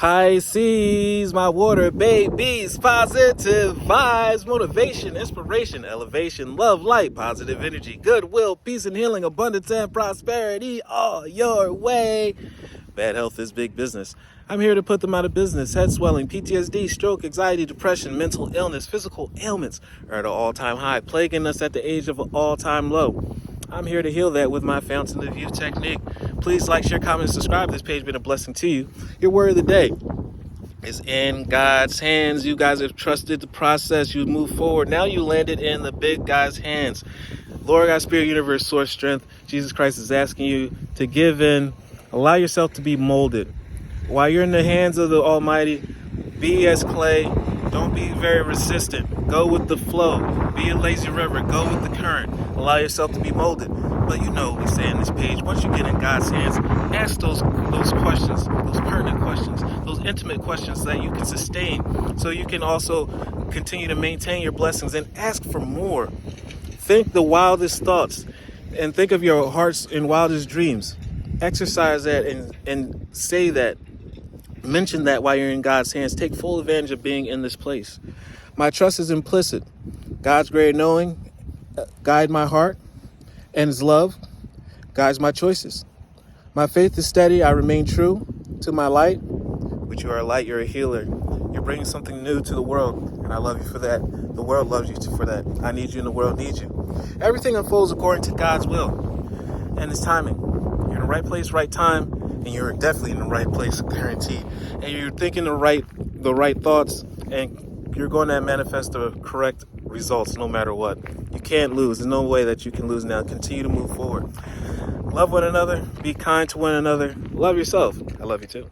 Pisces, my water babies, positive vibes, motivation, inspiration, elevation, love, light, positive energy, goodwill, peace and healing, abundance and prosperity all your way. Bad health is big business. I'm here to put them out of business. Head swelling, PTSD, stroke, anxiety, depression, mental illness, physical ailments are at an all-time high, plaguing us at the age of an all-time low. I'm here to heal that with my Fountain of Youth technique. Please like, share, comment, subscribe. This page has been a blessing to you. Your word of the day is in God's hands. You guys have trusted the process. You move forward. Now you landed in the big guy's hands. Lord God, Spirit, Universe, Source, Strength. Jesus Christ is asking you to give in. Allow yourself to be molded. While you're in the hands of the Almighty, be as clay. Don't be very resistant. Go with the flow. Be a lazy river. Go with the current. Allow yourself to be molded. But you know what we say on this page. Once you get in God's hands, ask those questions, those pertinent questions, those intimate questions that you can sustain so you can also continue to maintain your blessings and ask for more. Think the wildest thoughts and think of your heart's and wildest dreams. Exercise that and say that. Mention that while you're in God's hands. Take full advantage of being in this place. My trust is implicit. God's great knowing guide my heart, and His love guides my choices. My faith is steady. I remain true to my light. But you are a light. You're a healer. You're bringing something new to the world, and I love you for that. The world loves you for that. I need you, and the world needs you. Everything unfolds according to God's will and His timing. You're in the right place, right time. And you're definitely in the right place, guaranteed. And you're thinking the right thoughts, and you're going to manifest the correct results no matter what. You can't lose. There's no way that you can lose now. Continue to move forward. Love one another. Be kind to one another. Love yourself. I love you too.